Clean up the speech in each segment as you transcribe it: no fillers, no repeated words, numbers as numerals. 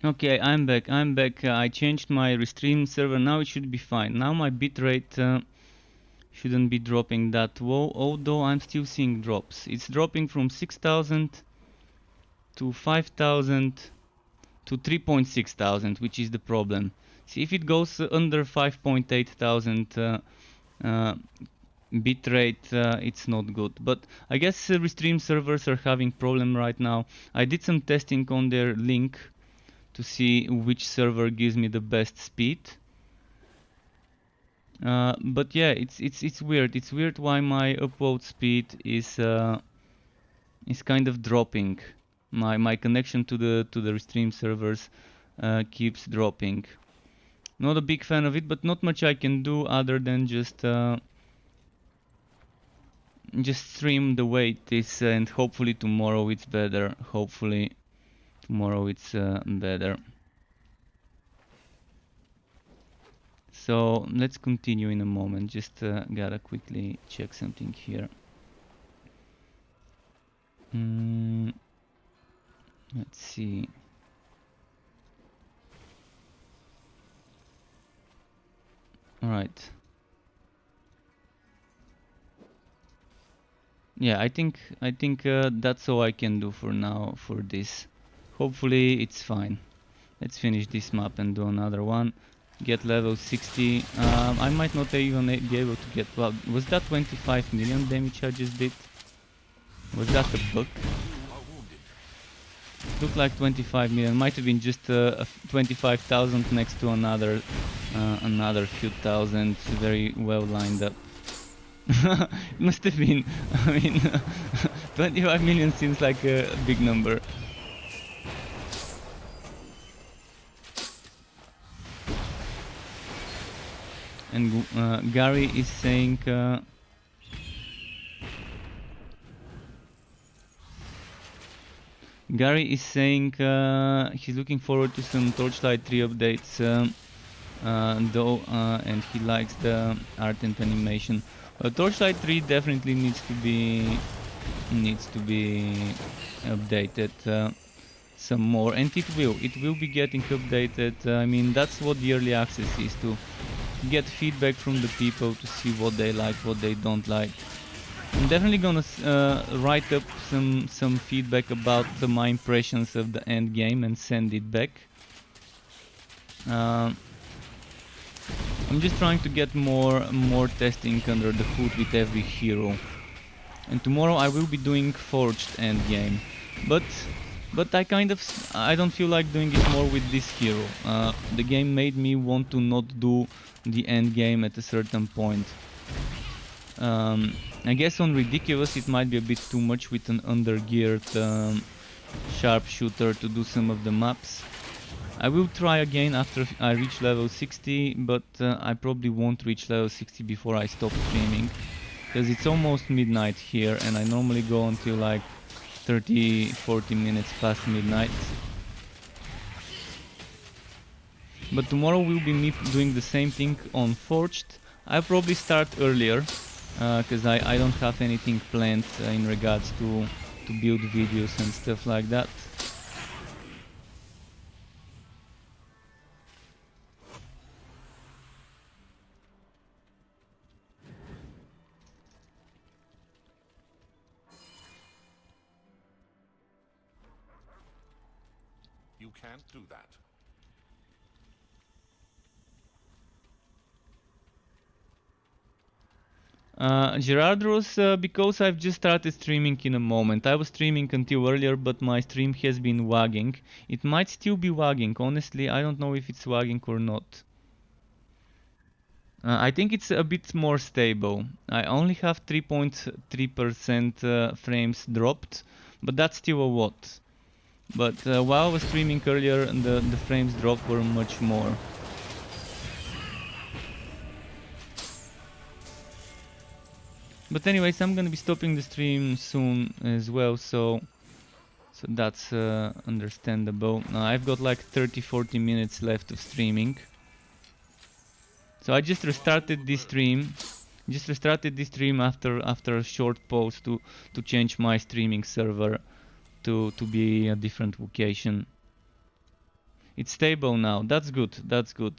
Okay, I'm back. I changed my restream server. Now it should be fine. Now my bitrate shouldn't be dropping that low, although I'm still seeing drops. It's dropping from 6,000 to 5,000 to 3.6 thousand, which is the problem. See, if it goes under 5.8 thousand uh, bitrate, it's not good. But I guess restream servers are having problem right now. I did some testing on their link to see which server gives me the best speed. But yeah, it's weird. It's weird why my upload speed is kind of dropping. My connection to the Restream servers keeps dropping. Not a big fan of it, but not much I can do other than just stream the way it is, and hopefully tomorrow it's better. Hopefully tomorrow it's better. So let's continue in a moment. Just gotta quickly check something here. Let's see. All right. Yeah, I think that's all I can do for now for this. Hopefully it's fine. Let's finish this map and do another one. Get level 60. I might not even be able to get. Well, was that 25 million damage I just did? Was that a bug? Looked like 25 million. Might have been just 25,000 next to another few thousand. Very well lined up. It must have been. I mean, 25 million seems like a big number. And Gary is saying. Gary is saying he's looking forward to some Torchlight 3 updates, though, and he likes the art and animation. Torchlight 3 definitely needs to be updated some more, and it will be getting updated. I mean, that's what the early access is, to get feedback from the people, to see what they like, what they don't like. I'm definitely gonna write up some feedback about my impressions of the Endgame and send it back. I'm just trying to get more testing under the hood with every hero. And tomorrow I will be doing Forged Endgame, but I don't feel like doing it more with this hero. The game made me want to not do the Endgame at a certain point. I guess on Ridiculous it might be a bit too much with an undergeared sharpshooter to do some of the maps. I will try again after I reach level 60, but I probably won't reach level 60 before I stop streaming, because it's almost midnight here and I normally go until like 30-40 minutes past midnight. But tomorrow will be me doing the same thing on Forged. I'll probably start earlier, because I don't have anything planned in regards to build videos and stuff like that. You can't do that. Gerardros, because I've just started streaming in a moment. I was streaming until earlier, but my stream has been lagging. It might still be lagging. Honestly, I don't know if it's lagging or not. I think it's a bit more stable. I only have 3.3% frames dropped, but that's still a lot. But while I was streaming earlier, the frames dropped were much more. But anyways, I'm gonna be stopping the stream soon as well, so that's understandable. I've got like 30-40 minutes left of streaming. So I just restarted this stream. After a short pause to change my streaming server to be a different location. It's stable now. That's good. That's good.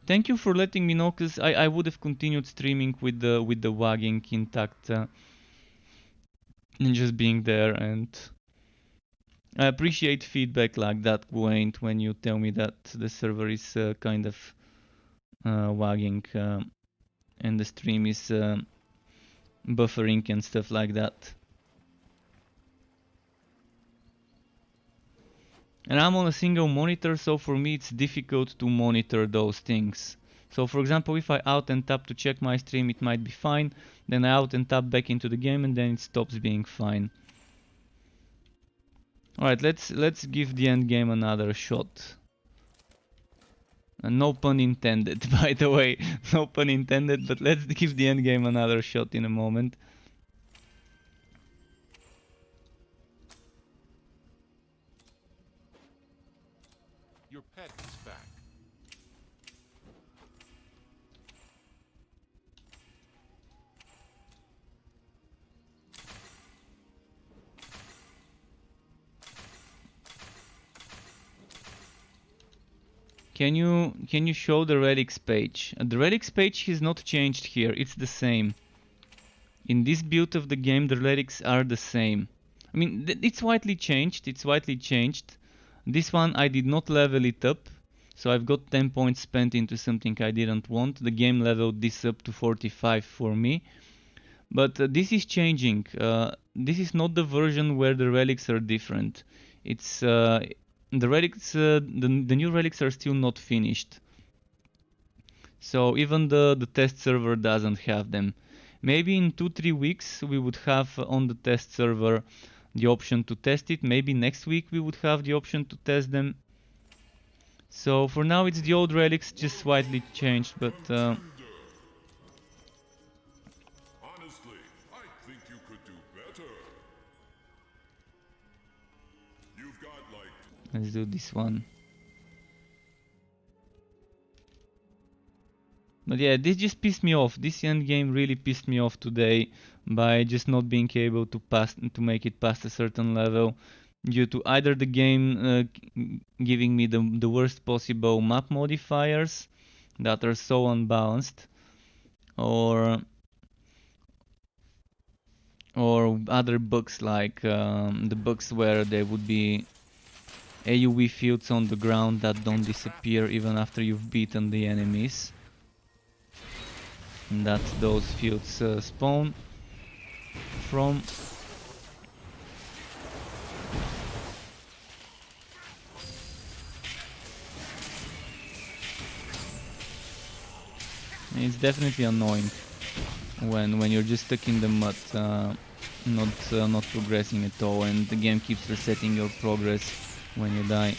Thank you for letting me know, because I would have continued streaming with the wagging intact and just being there. And I appreciate feedback like that, Gwaint, when you tell me that the server is kind of wagging and the stream is buffering and stuff like that. And I'm on a single monitor, so for me it's difficult to monitor those things. So for example, if I out and tap to check my stream, it might be fine. Then I out and tap back into the game and then it stops being fine. Alright, let's give the end game another shot. No pun intended, by the way. No pun intended, but let's give the end game another shot in a moment. Your pet is back. Can you show the relics page? The relics page is not changed here. It's the same. In this build of the game, the relics are the same. I mean, it's slightly changed. It's slightly changed. This one I did not level it up, so I've got 10 points spent into something I didn't want. The game leveled this up to 45 for me. But this is changing. This is not the version where the relics are different. It's the relics. The new relics are still not finished. So even the test server doesn't have them. Maybe in 2-3 weeks we would have on the test server the option to test it. Maybe next week we would have the option to test them. So for now it's the old relics, just slightly changed, but Honestly, I think you could do better. You've got like... let's do this one. But yeah, this just pissed me off. This end game really pissed me off today by just not being able to make it past a certain level, due to either the game giving me the worst possible map modifiers that are so unbalanced, or other bugs like the bugs where there would be AoE fields on the ground that don't disappear even after you've beaten the enemies. And that those fields spawn from. It's definitely annoying when you're just stuck in the mud, not progressing at all, and the game keeps resetting your progress when you die.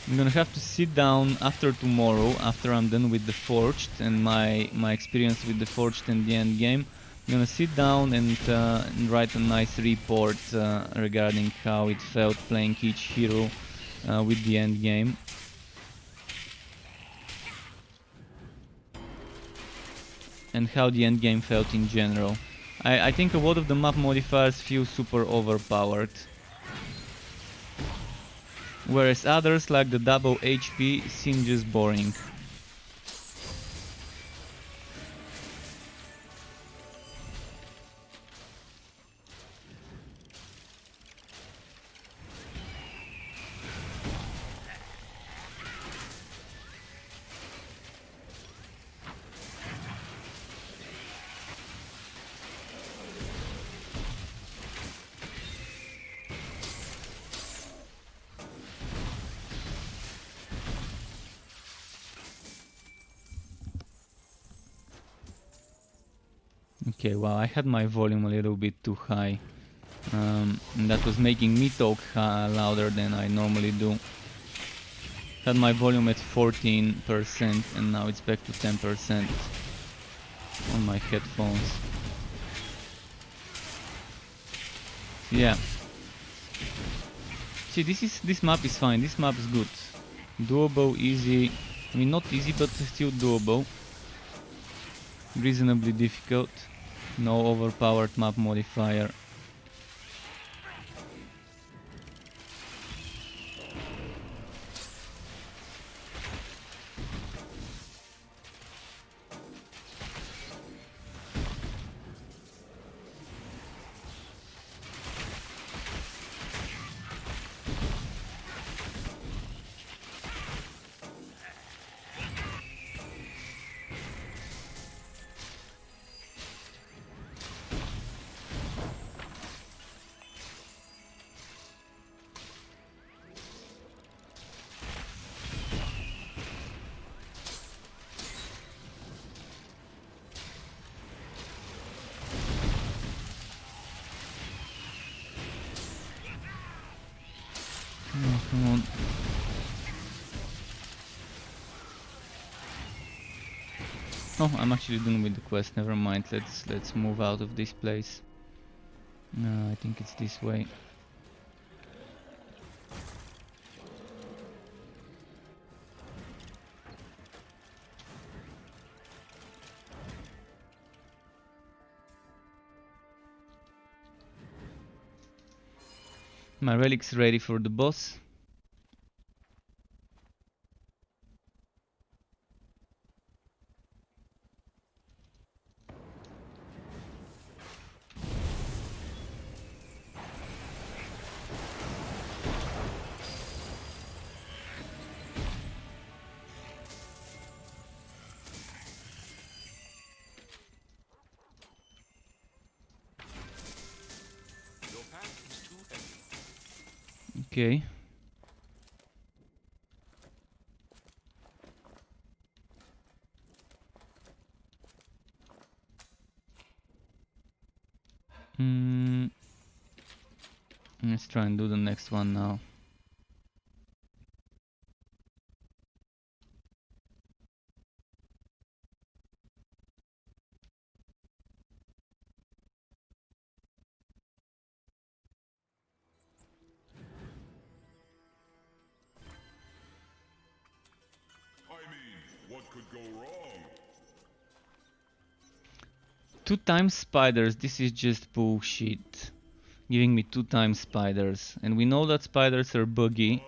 I'm gonna have to sit down after tomorrow, after I'm done with the Forged and my experience with the Forged and the end game. I'm gonna sit down and write a nice report regarding how it felt playing each hero with the end game. And how the end game felt in general. I think a lot of the map modifiers feel super overpowered. Whereas others, like the double HP, seem just boring. Okay, well, I had my volume a little bit too high. And that was making me talk louder than I normally do. Had my volume at 14% and now it's back to 10% on my headphones. Yeah. See, this map is fine. This map is good. Doable, easy. I mean, not easy, but still doable. Reasonably difficult. No overpowered map modifier. Oh, I'm actually done with the quest. Never mind. Let's move out of this place. I think it's this way. My relic's ready for the boss. Your pack is too heavy. Okay. Let's try and do the next one now. I mean, what could go wrong? 2 times spiders. This is just bullshit. Giving me 2 times spiders. And we know that spiders are buggy.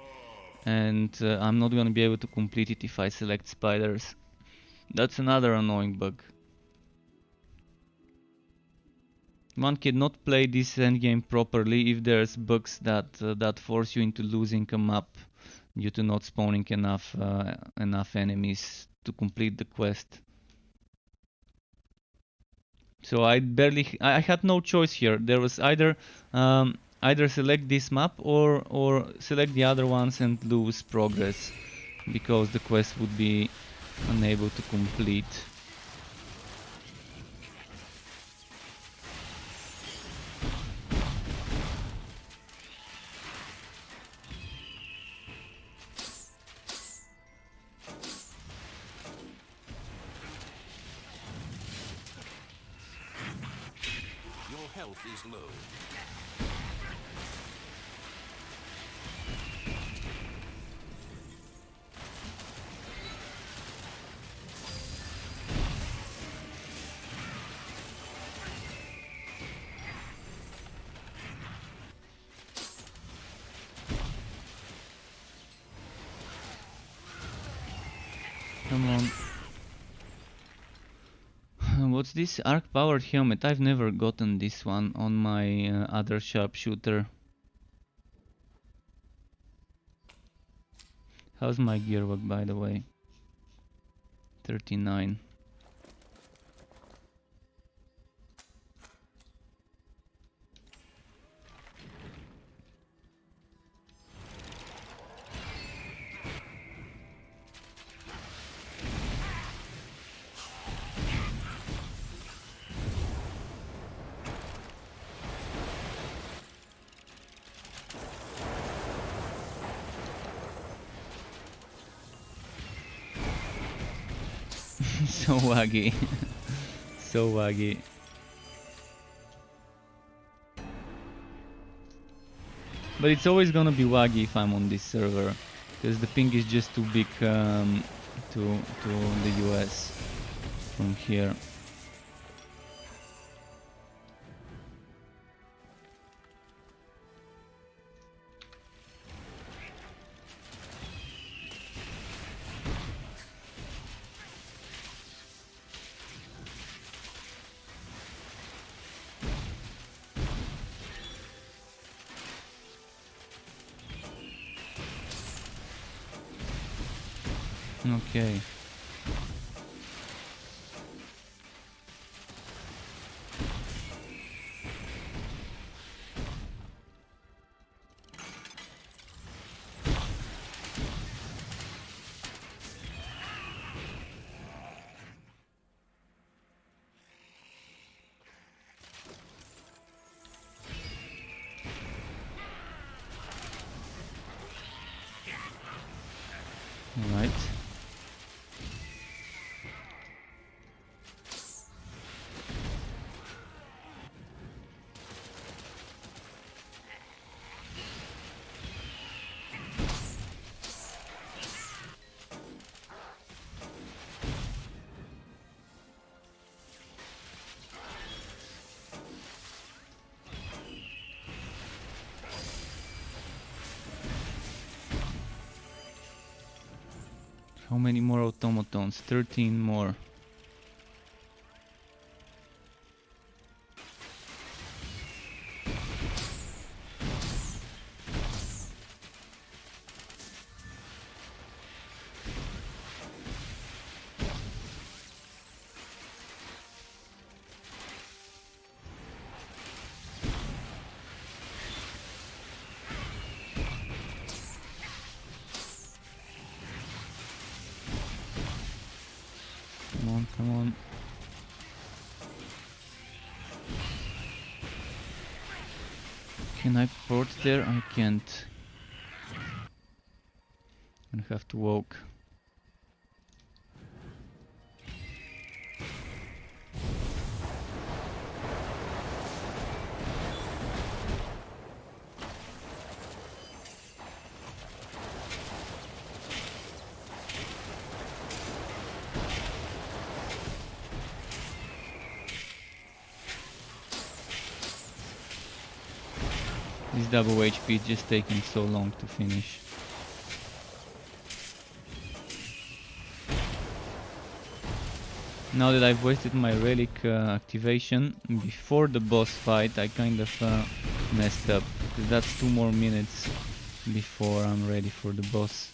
And I'm not gonna be able to complete it if I select spiders. That's another annoying bug. One cannot play this endgame properly if there's bugs that force you into losing a map due to not spawning enough enemies to complete the quest. So I had no choice here. There was either select this map or select the other ones and lose progress because the quest would be unable to complete. Your health is low. Come on. What's this arc powered helmet? I've never gotten this one on my other sharpshooter. How's my gear work, by the way? 39. So waggy. So waggy. But it's always gonna be waggy if I'm on this server, because the ping is just too big to the US from here. Okay. Alright. How many more automatons? 13 more. Come on, come on. Can I port there? I can't. I have to walk. This double HP is just taking so long to finish. Now that I've wasted my relic activation before the boss fight, I kind of messed up. Because that's 2 more minutes before I'm ready for the boss.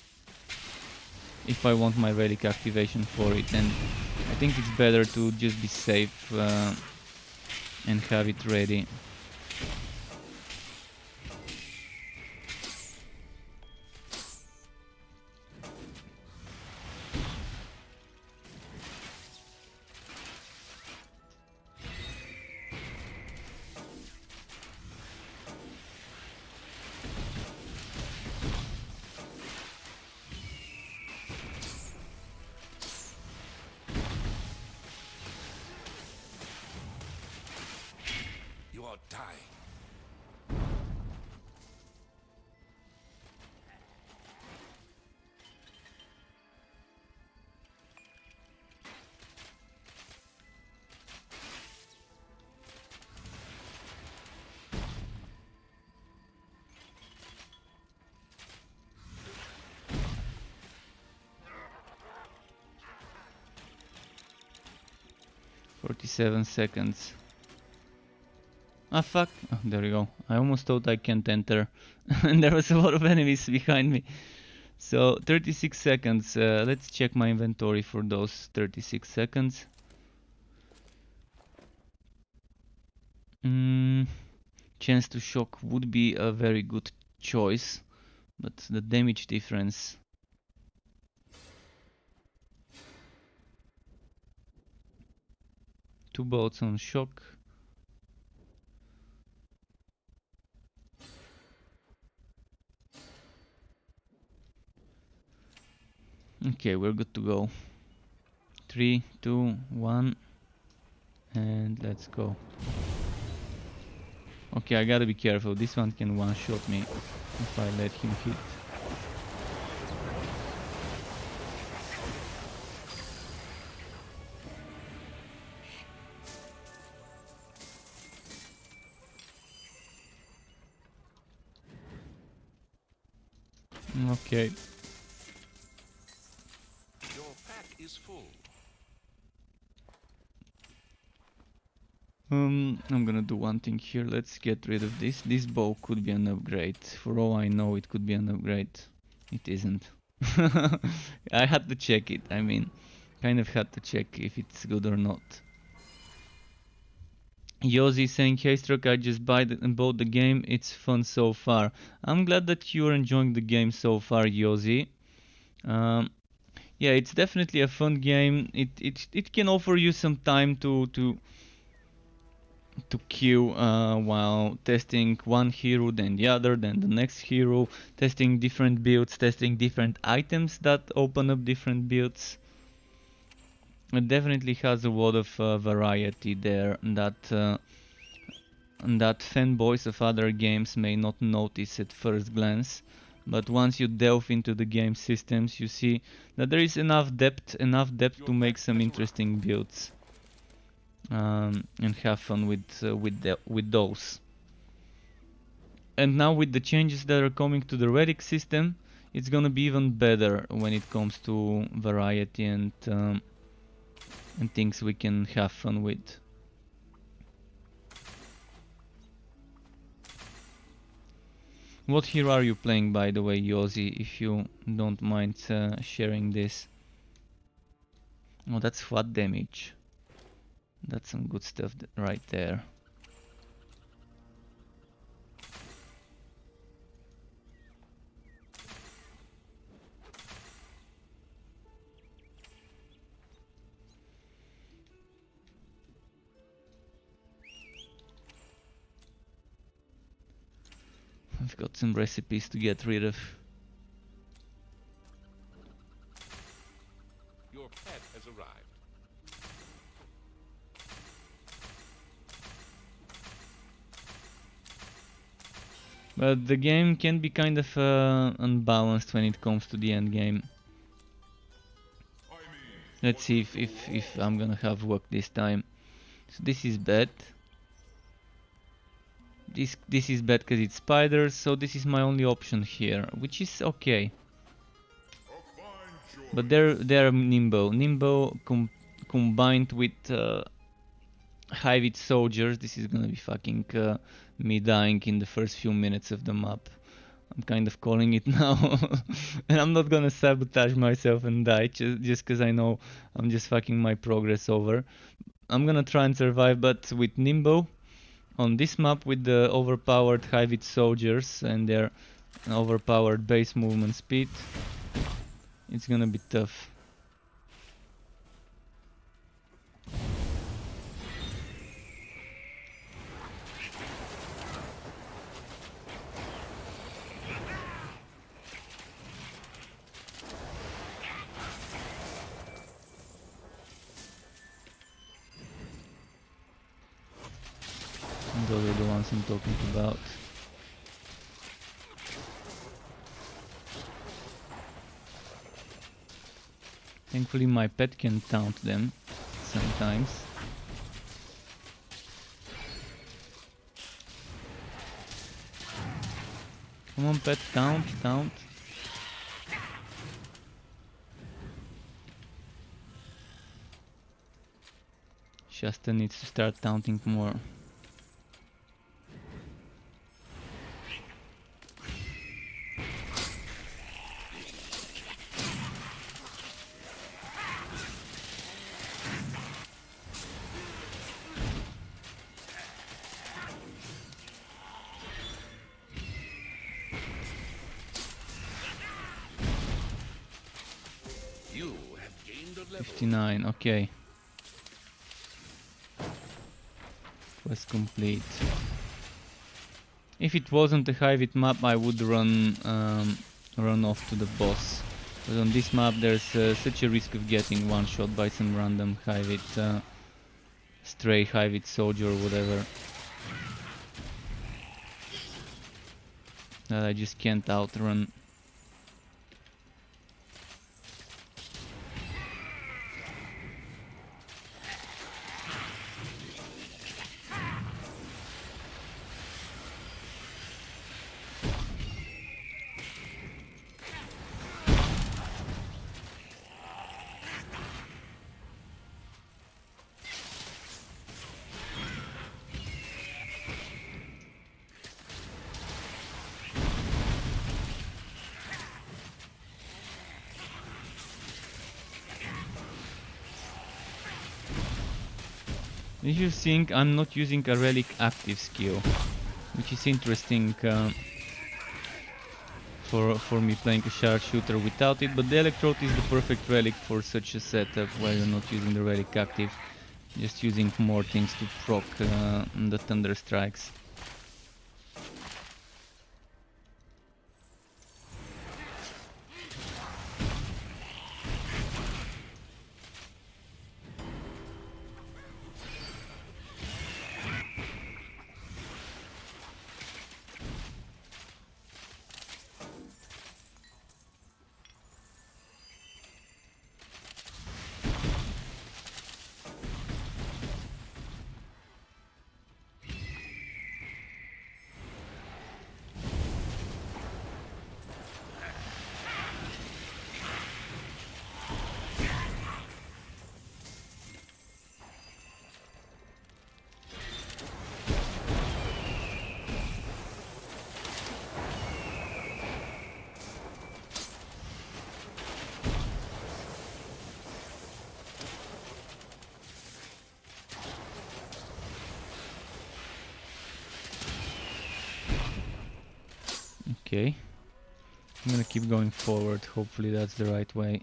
If I want my relic activation for it, and I think it's better to just be safe and have it ready. You are dying. 47 seconds. Ah fuck, oh, there we go. I almost thought I can't enter and there was a lot of enemies behind me. So 36 seconds, let's check my inventory for those 36 seconds. Chance to shock would be a very good choice, but the damage difference. Two bolts on shock. Okay, we're good to go. 3, 2, 1, and let's go. Okay, I gotta be careful. This one can one-shot me if I let him hit. Okay. Your pack is full. I'm gonna do one thing here. Let's get rid of this. This bow could be an upgrade. For all I know, it could be an upgrade. It isn't. I had to check it. I mean, kind of had to check if it's good or not. Yosi saying, hey Struck, I just bought the game. It's fun so far. I'm glad that you're enjoying the game so far, Yosi. Yeah, it's definitely a fun game. It can offer you some time to queue while testing one hero, then the other, then the next hero, testing different builds, testing different items that open up different builds. It definitely has a lot of variety there that fanboys of other games may not notice at first glance. But once you delve into the game systems, you see that there is enough depth to make some interesting builds. And have fun with those. And now with the changes that are coming to the relic system, it's gonna be even better when it comes to variety and things we can have fun with. What hero are you playing, by the way, Yosi, if you don't mind sharing this? Oh, that's flat damage. That's some good stuff right there. I've got some recipes to get rid of. Your pet has arrived. But the game can be kind of unbalanced when it comes to the end game. Let's see if I'm gonna have luck this time. So this is bad. This is bad because it's spiders, so this is my only option here, which is okay. But they're Nimbo combined with High-Wit soldiers. This is gonna be fucking me dying in the first few minutes of the map. I'm kind of calling it now. And I'm not gonna sabotage myself and die just because I know I'm just fucking my progress over. I'm gonna try and survive, but with Nimbo on this map with the overpowered High-Wit soldiers and their overpowered base movement speed, it's gonna be tough. Those are the ones I'm talking about. Thankfully my pet can taunt them sometimes. Come on pet, taunt. Shasta needs to start taunting more. You have gained a level. 59, okay. Quest complete. If it wasn't a High-Wit map, I would run off to the boss. But on this map there's such a risk of getting one shot by some random High-Wit, stray High-Wit soldier or whatever, that I just can't outrun. If you think I'm not using a relic active skill, which is interesting for me playing a sharpshooter without it, but the electrode is the perfect relic for such a setup where you're not using the relic active, just using more things to proc the thunder strikes. Okay. I'm gonna keep going forward, hopefully that's the right way.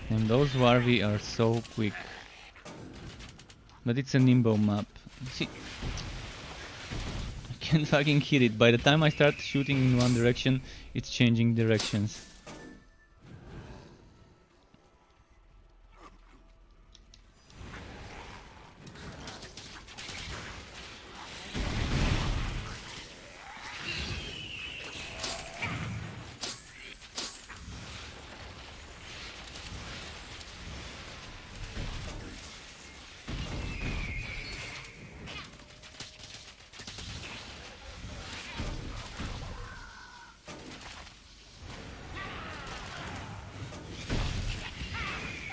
And those Warvi are so quick. But it's a Nimbo map. See, I can't fucking hit it. By the time I start shooting in one direction, it's changing directions.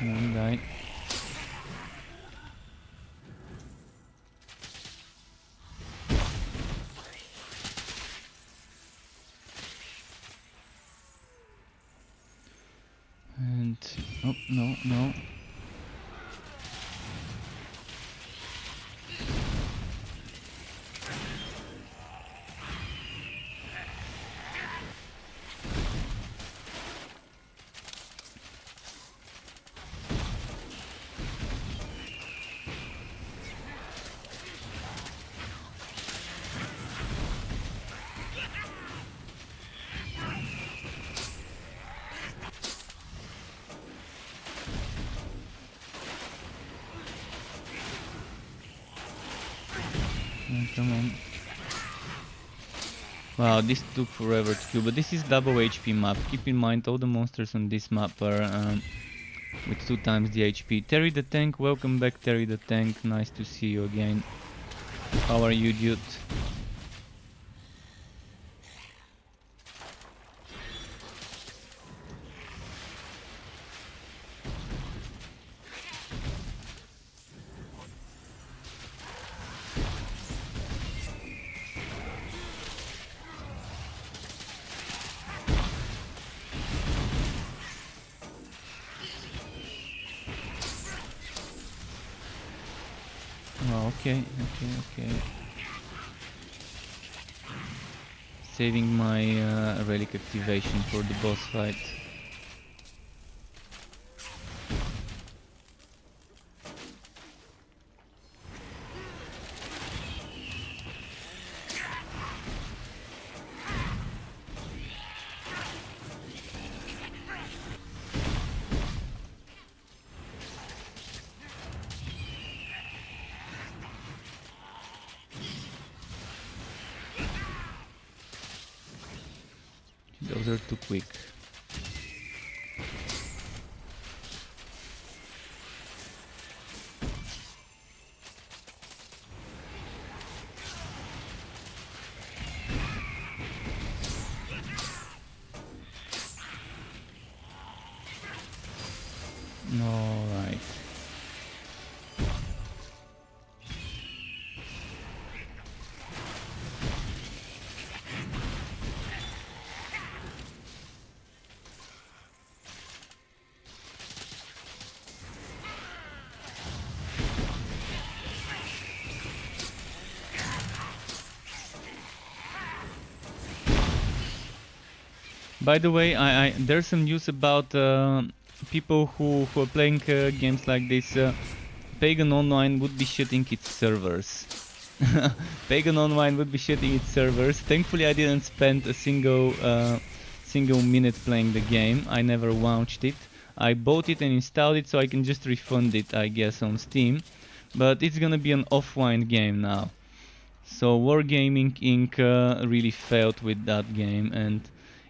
One guy. And oh no, no. Oh, come on. Wow, this took forever to kill, but this is double HP map. Keep in mind all the monsters on this map are with 2 times the HP. Terry the Tank, welcome back Terry the Tank, nice to see you again. How are you, dude? Oh, okay. Saving my relic activation for the boss fight. Those are too quick. Alright. By the way, there's some news about people who are playing games like this. Pagan Online would be shutting its servers. Pagan Online would be shutting its servers. Thankfully, I didn't spend a single minute playing the game. I never launched it. I bought it and installed it so I can just refund it, I guess, on Steam. But it's gonna be an offline game now. So Wargaming Inc. Really failed with that game, and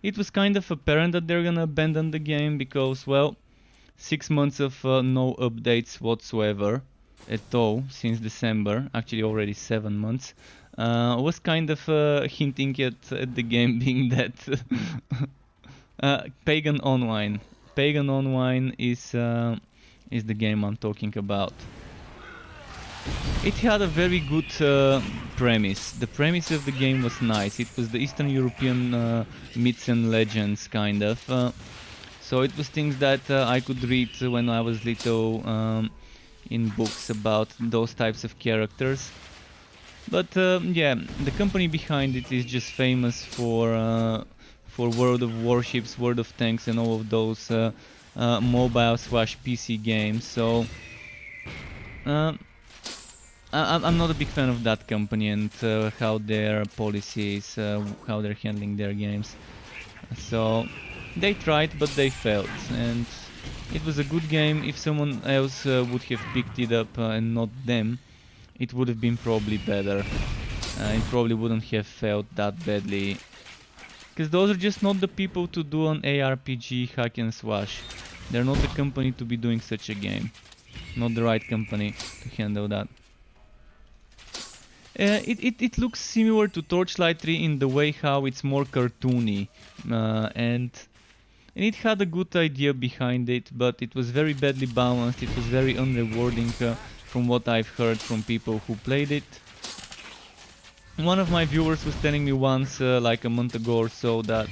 it was kind of apparent that they're gonna abandon the game because, well, 6 months of no updates whatsoever at all since December, actually already 7 months, was kind of hinting at the game being dead. Pagan Online. Pagan Online is the game I'm talking about. It had a very good premise. The premise of the game was nice. It was the Eastern European myths and legends, kind of. So it was things that I could read when I was little. in books about those types of characters. But yeah, the company behind it is just famous for World of Warships, World of Tanks, and all of those mobile/PC games. So uh, I'm not a big fan of that company and how their policies, how they're handling their games. So they tried, but they failed, and it was a good game. If someone else would have picked it up and not them, it would have been probably better. It probably wouldn't have failed that badly, because those are just not the people to do an ARPG hack and slash. They're not the company to be doing such a game. Not the right company to handle that. It looks similar to Torchlight 3 in the way how it's more cartoony, and it had a good idea behind it, but it was very badly balanced. It was very unrewarding from what I've heard from people who played it. One of my viewers was telling me once, like a month ago or so, that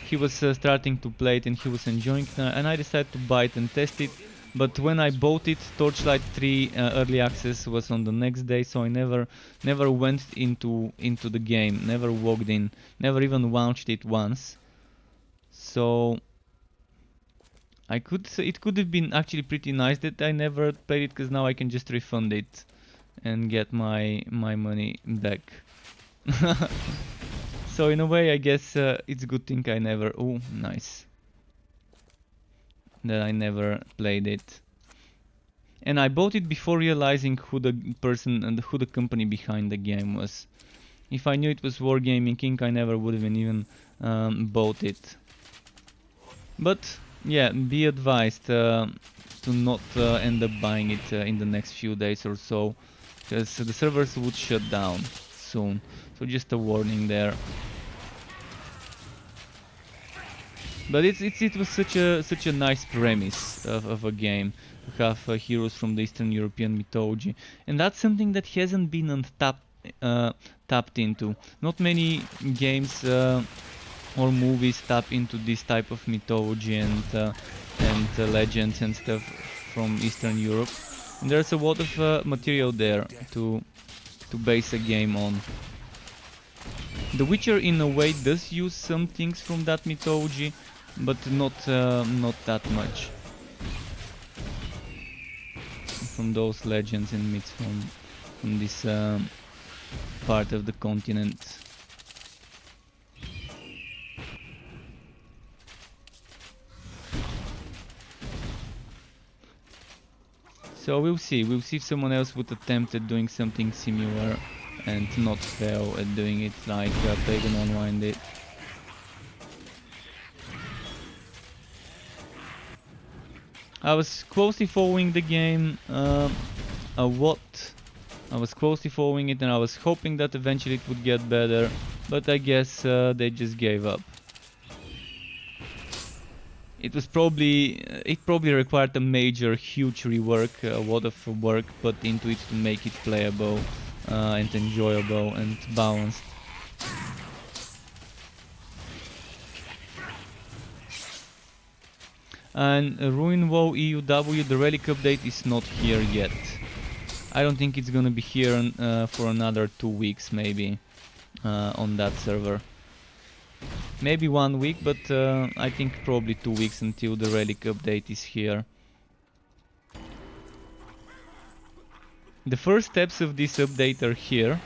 he was starting to play it and he was enjoying it, and I decided to buy it and test it. But when I bought it, Torchlight 3 early access was on the next day, so I never went into the game, never logged in, never even launched it once. So it could have been actually pretty nice that I never played it, because now I can just refund it and get my money back. So in a way, I guess it's a good thing I never. Oh, nice. That I never played it. And I bought it before realizing who the person and who the company behind the game was. If I knew it was Wargaming Inc., I never would have even bought it. But yeah, be advised to not end up buying it in the next few days or so, because the servers would shut down soon. So just a warning there. But it was such a nice premise of a game to have heroes from the Eastern European mythology, and that's something that hasn't been tapped into. Not many games or movies tap into this type of mythology and legends and stuff from Eastern Europe. And there's a lot of material there to base a game on. The Witcher in a way does use some things from that mythology, but not that much from those legends and myths from this part of the continent. So we'll see if someone else would attempt at doing something similar and not fail at doing it like Pagan Online did. I was closely following the game a lot. I was closely following it and I was hoping that eventually it would get better, but I guess they just gave up. It probably required a major, huge rework, a lot of work put into it to make it playable and enjoyable and balanced. And Ruin WoW EUW, the relic update is not here yet. I don't think it's gonna be here for another 2 weeks maybe on that server. Maybe 1 week, but I think probably 2 weeks until the relic update is here. The first steps of this update are here,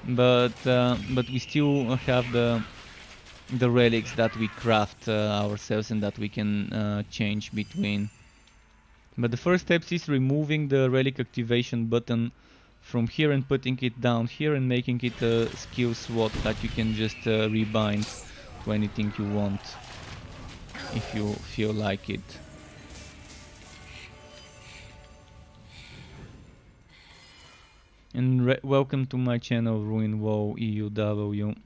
but we still have the relics that we craft ourselves and that we can change between. But the first steps is removing the relic activation button from here and putting it down here and making it a skill slot that you can just rebind to anything you want if you feel like it. And welcome to my channel, Ruin WoW EUW.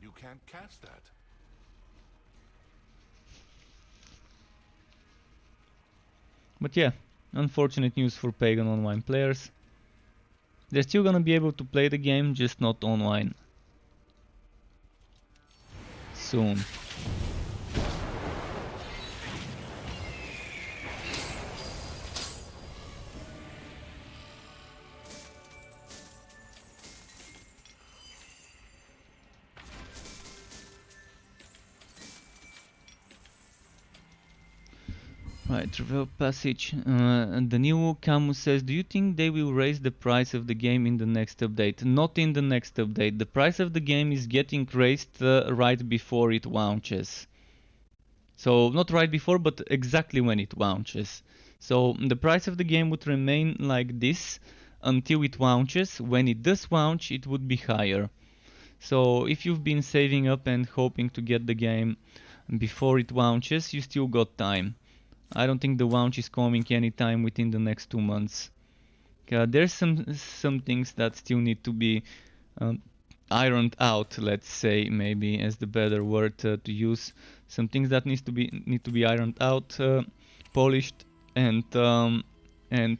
You can't cast that. But yeah, unfortunate news for Pagan Online players. They're still gonna be able to play the game, just not online. Soon. Right, travel passage. And the new Camus says, do you think they will raise the price of the game in the next update? Not in the next update. The price of the game is getting raised right before it launches. So not right before, but exactly when it launches. So the price of the game would remain like this until it launches. When it does launch, it would be higher. So if you've been saving up and hoping to get the game before it launches, you still got time. I don't think the launch is coming anytime within the next 2 months. There's some things that still need to be ironed out, let's say, maybe as the better word to use. Some things that need to be ironed out, polished, and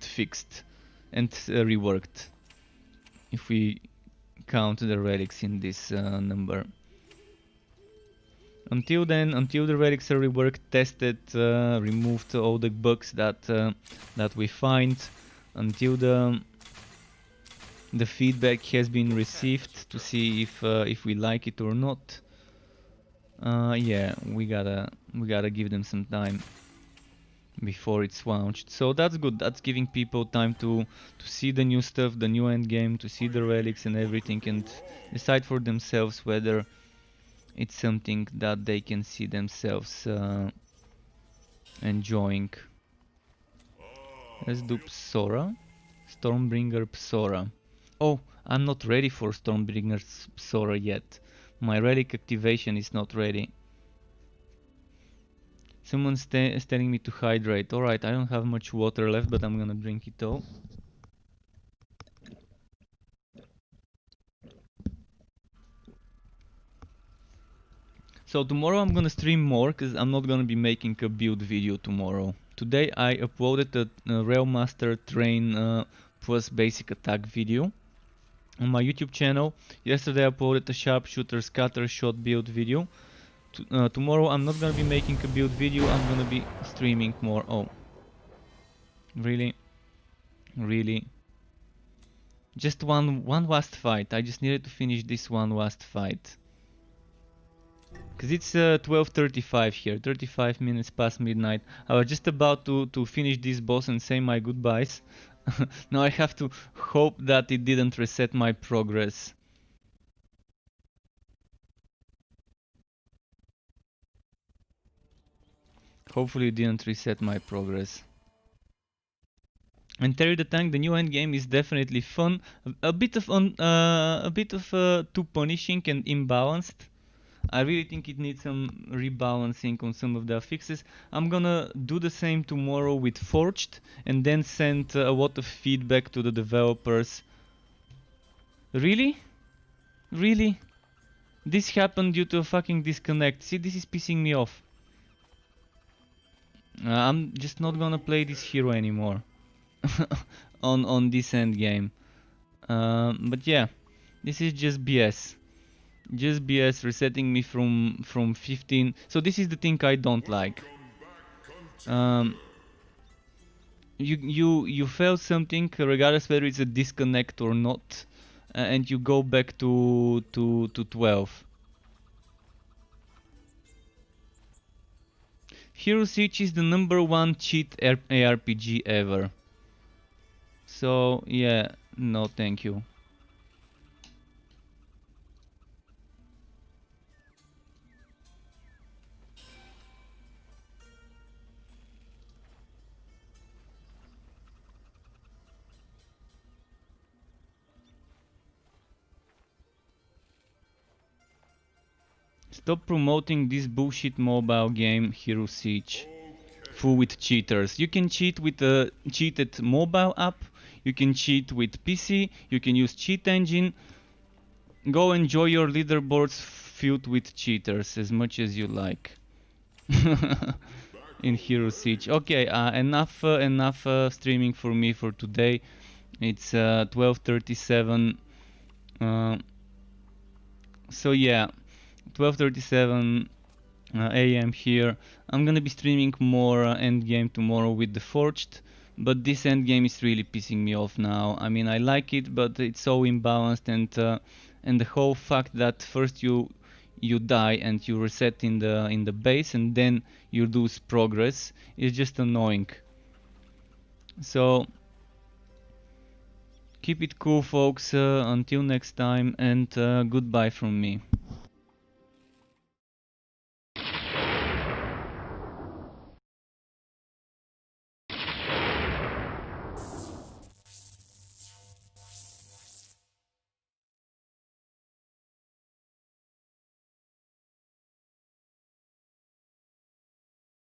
fixed and reworked. If we count the relics in this number. Until then, until the relics are reworked, tested, removed all the bugs that we find, until the feedback has been received to see if we like it or not. Yeah, we gotta give them some time before it's launched. So that's good. That's giving people time to see the new stuff, the new endgame, to see the relics and everything, and decide for themselves whether it's something that they can see themselves enjoying. Let's do Psora. Stormbringer Psora. Oh, I'm not ready for Stormbringer Psora yet. My relic activation is not ready. Someone's telling me to hydrate. Alright, I don't have much water left, but I'm gonna drink it all. So tomorrow I'm gonna stream more, because I'm not gonna be making a build video tomorrow. Today I uploaded a Railmaster Train plus basic attack video on my YouTube channel. Yesterday I uploaded a Sharpshooter Scatter Shot build video. Tomorrow I'm not gonna be making a build video, I'm gonna be streaming more. Oh. Really? Really? Just one last fight. I just needed to finish this one last fight. Because it's 12:35 here, 35 minutes past midnight. I was just about to finish this boss and say my goodbyes. Now I have to hope that it didn't reset my progress. Hopefully it didn't reset my progress. And Terry the Tank, the new endgame is definitely fun. A bit of too punishing and imbalanced. I really think it needs some rebalancing on some of the fixes. I'm gonna do the same tomorrow with Forged and then send a lot of feedback to the developers. Really? Really? This happened due to a fucking disconnect. See, this is pissing me off. I'm just not gonna play this hero anymore on this end game. But yeah, this is just BS. Just BS, resetting me from 15. So this is the thing I don't like. You fail something regardless whether it's a disconnect or not, and you go back to 12. Hero Siege is the #1 cheat ARPG ever. So yeah, no thank you. Stop promoting this bullshit mobile game, Hero Siege, full with cheaters. You can cheat with a cheated mobile app, you can cheat with PC, you can use cheat engine. Go enjoy your leaderboards filled with cheaters as much as you like. In Hero Siege. Okay, enough streaming for me for today. It's 12:37. So yeah, 12:37 a.m. here. I'm gonna be streaming more endgame tomorrow with the Forged, but this endgame is really pissing me off now. I mean, I like it, but it's so imbalanced, and the whole fact that first you you die and you reset in the base and then you lose progress. It's just annoying. So keep it cool, folks. Until next time, and goodbye from me.